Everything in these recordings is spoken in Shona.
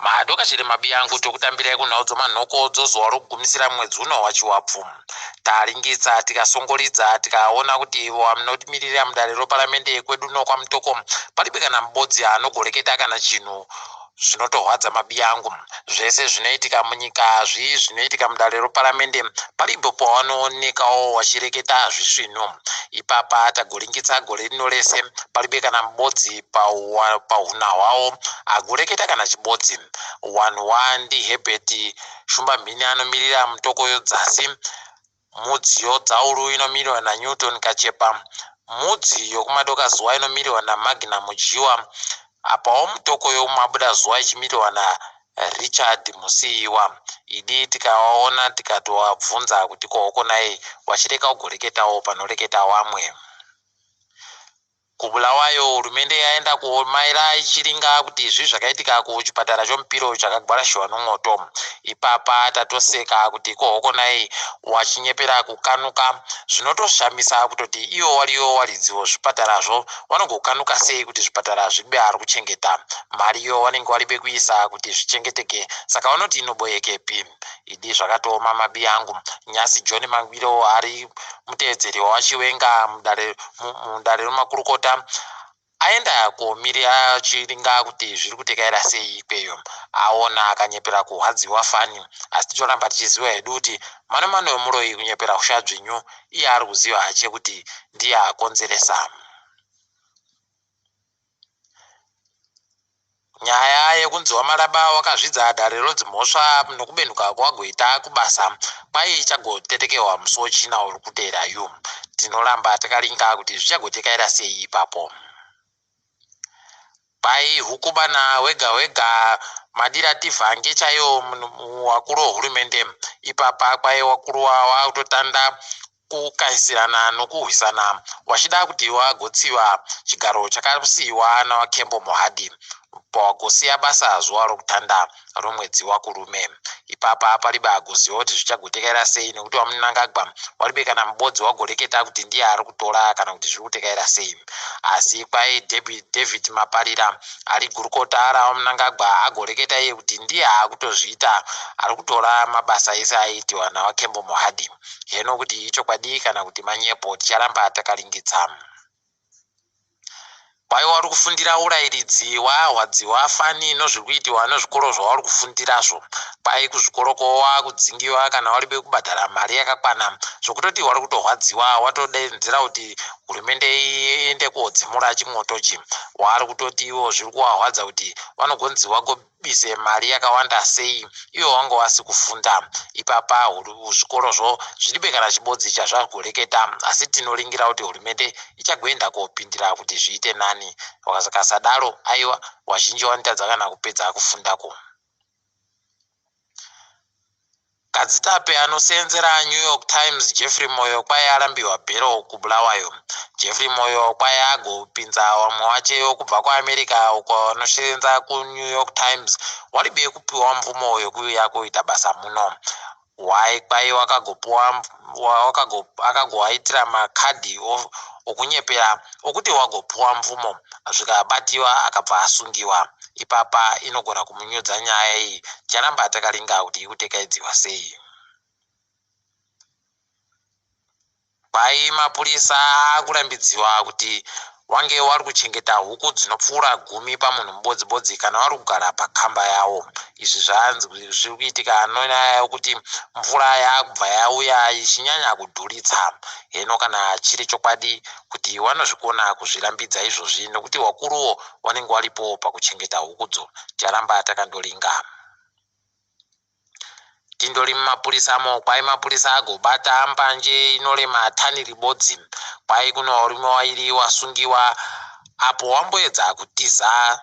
madoka chiri mabiyangu tokutambira kunaudzo manhokodzo zuva rokugumisira mwedzi uno wachiwapfu taringitsa tikasongoridza tikaona kuti vanotimirira mudare reparamende kwedu uno kwamutoko palibe kana mubodzi anogoreketa kana chinhu zvinotorwadza mabiyangu. Zvese zvinoitika munyika zvinoitika mudare reparamende palibe pawanoonekawo wachireketa zvisvino. Ipapa tagoringitsa gore rino rese palibe kana mubodzi pahuna hwawo agoreketa kana chibodzi. Wanwa ndiHebert Shumbamhini anomirira mutoko yodzasi. Mudziyo dzauru inomiriwa naNewton Kachepa. Mudziyo kumadoka zuva inomiriwa naMagna Mujiwa. Apawo mutoko yomabuda zuva ichimiriwa naRichard Musiiwa. Idi tikawaona tikatovabvunza kuti kohoko naye wachireka kugoreketawo panoreketa wamwe. Kubulawayo hurumende yaenda kumaira ichiringa kuti izvi zvakaitika kuchipatara chomupiro chakagwarashiwa nomwoto. Ipapa tatoseka kuti kohoko naye wachinyepera kukanuka. Zvinotoshamisa kutoti iwo wariyo waridziwo zvipatarazvo vanogokanuka sei kuti zvipatara zvibe ari kuchengeta. Mariyo vanenge varibe kuisa kuti zvichengeteke, saka vanoti inoboyekepi. Idi zvakatooma mabiyangu. Nyasi John Mangwiro ari muteedzeri wachiwenga mudare remakurukota aenda komirira achiringa kuti zviri kutekaira sei ikweyo. Aona akanyepera kuhwadziwa fani, asi tichoramba tichiziva hedu kuti mano emuroyi kunyepera kushadzvinyu iye ari kuziva hache kuti ndiye akonzeresa. Nyaya yekunziwa maraba wakazvidza dare rodzimhosva nokubenuka kwagoita kubasa kwai ichagotetekewa musi wechina uri kuteerayu. Tinoramba takaringa kuti zvichagotekaira sei ipapo. Pai hukubana wega wega madira tivhange chaiyo wakuru wehurumende. Ipapa kwai wakuru wakutotanda kukaisirana nokuhwisana wachida kuti wagotsiwa chigaro chakasiyiwa nawaKembo Mohadi pawagosiya basa zuva rokutanda romwedzi wakurume. Ipapa palibe agoziva kuti zvichagotekaira sei nekuti waMunangagwa walibe kana mubodzi wagoreketa kuti ndiye ari kutora kana kuti zviri kutekaira sei. Asi kwai David Maparira ari gurukota raWaMunangagwa agoreketa iye kuti ndiye akutozviita, ari kutora mabasa ese aiitiwa nawaKembo Mohadi. Heno kuti ichokwadi kana kuti manyepo ticharamba takaringitsa. Kwai wari kufundira urayiridzi wahwadziwa fani nozviri kuitiwa nezvikoro zvavari kufundirazvo. Kwai kuzvikoroko wakudzingiwa kana waribe kubhadhara mari yakakwana zvokutoti wari kutohwadziwa watodenzera kuti hurumende iende kodzimura chimwotochi. Wari kutoti iwo zviri kuwahwadza kuti vanogonziwa gobise mari yakawanda sei iwo wanga wasi kufunda. Ipapa zvikorozvo zviribe kana chibodzi chazvagoreketa, asi tinoringira kuti hurumende ichagoenda kopindira kuti zviite nani. Vakasadaro aiwa wazhinji vanotadza kana kupedza kufundako. Kadzitape anosenzera New York Times Jeffrey Moyo kwai arambiwa bhero kubulawayo. Jeffrey Moyo kwai agopinza wamwe wacheyo kubva kuAmerica uko anosenza kuNew York Times waribe kupiwa mvumo yokuuya kuita basa muno. Kwai akagoaitira makadhi okunyepera okuti wagopuwa mvumo zvikabatiwa akabva asungiwa. Ipapa inogona kumunyudza nyaya iyi. Ticharamba takaringa kuti ikutekaidziwa sei. Kwai mapurisa akurambidziwa kuti wange wari kuchengeta huku dzinopfuura 10 pamunhu mubodzibodzi kana wari kugara pakamba yawo. Izvi zviri kuitika nonyaya kuti mvura yakubva yauya ichinyanya kudhuritsa. Heno kana chiri chokwadi kuti vanozvikona kuzvirambidza izvozvi nokuti wakuruwo wanenge waripo pakuchengeta hukudzo. Ticharamba takandoringa. Tindori mumapurisamo kwai mapurisa agobata mbanje inorema tani ribodzi. Kwai kuno rumwe wairi wasungiwa apo wamboedza kutiza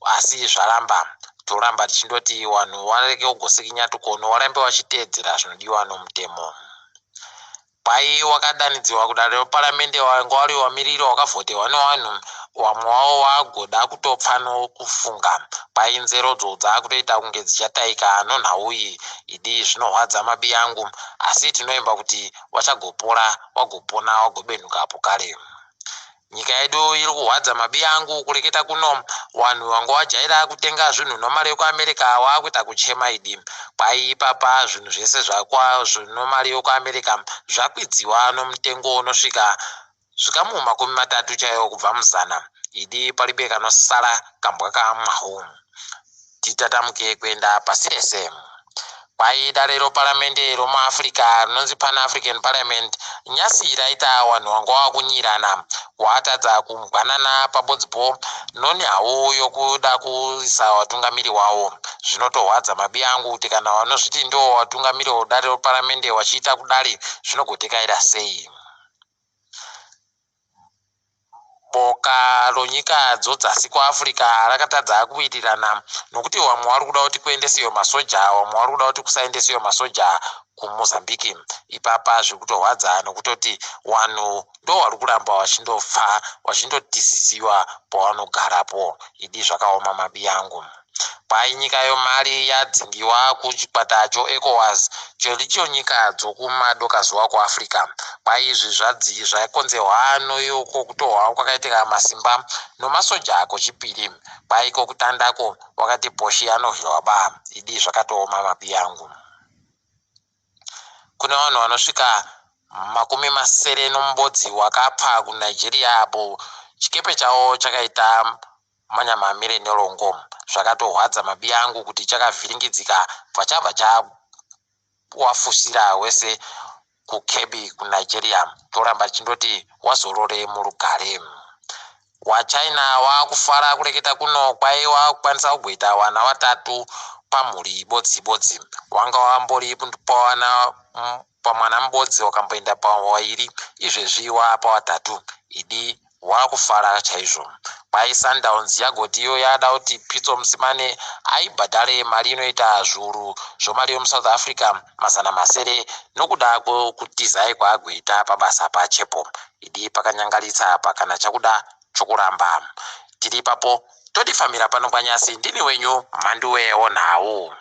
asi zvaramba. Toramba tichindoti wanhu wareke kugosekinya tukono warambe wachiteedzera zvinodiwa nomutemo. Kwai wakadanidziwa kudare reparamende wanga wari wamiriri wakavhotewa nevanhu wamwe wavo wagoda kutopfa nokufunga. Kwai nzerodzo dzakutoita kunge dzichataika nonhauyi. Idi zvinohwadza mabiyangu, asi tinoemba kuti wachagopora wagopona wagobenuka apo kare. nyika yedu iri kuhwadza mabiyangu kureketa kuno vanhu vangu vajaira kutenga zvinhu nomari yekuamerica vakuita kuchema idi kwai ipapa zvinhu zvese zvinomari yekuamerica zvakwidziwa nomutengo unosvika zvikamu 30 chaiwo kubva muzana idi palibe kanosara kambwa kamwaho. Titatamuke kuenda pasi rese. Kwai dare reparamende romuafrica rinonzi Pan African Parliament nyasi raita vanhu vanga vakunyirana watadza kumugwanana pabodzipo noni hawo yokuda kuisa watungamiri wavo. Zvinotohwadza mabiyangu kuti kana vanozviti ndo watungamiri wedare reparamende wachiita kudare zvinogotekaira sei. Boka ronyika dzodzasi kuAfrica rakatadza kuitirana nokuti vamwe vari kuda kuti kuendeseyo masoja, vamwe vari kuda kuti kusaendeseyo masoja kuMozambique. Ipapa zviri kutohwadza nokutoti vanhu ndo vari kuramba vachindofa vachindotisisiwa pavanogarapo. Idi zvakaoma mabiyangu. Pai nyika yomari yadzingiwa kuchikwata choECOWAS choricho nyika dzokumadokazuva kuAfrica. Pai izvi zvakonzerwa noyoko kutohwa kwakaitika masimba nomasoja kochipiri. Pai kokutandako wakati Poshi anohwilwa ba. Idi zvakatooma mabiyangu. Kune vanhu vanosvika 70 wakapfa kuNigeria apo chikepe chavo chakaita manyama mirenelongo. Zvakatohwadza mabiyangu kuti chakavhiringidzika pachabva chawafusira wese kuKebbi kuNigeria. Toramba chindoti wazorore murugare. WaChina wakufara kureketa kuno kwai wakukwanisa kugoita vana 3 pamhuri ibodzi. Wanga wambori pawana pamwana mubodzi wakamboenda pavaviri izvezvi wapa 3. Idi wakufara chaizvo. Pai Sundowns yagoti iyo yada kuti Pitso Musimane aibhadhare mari inoita zviuru zvomari yomuSouth Africa 700 nokuda kwekutizai kwaagoita pabasa pachepo. Idi pakanyangaritsa pakana chakuda chokuramba. Tiri ipapo todifamira pano kwanyasi. Ndini wenyu Mhanduwe Onhawu.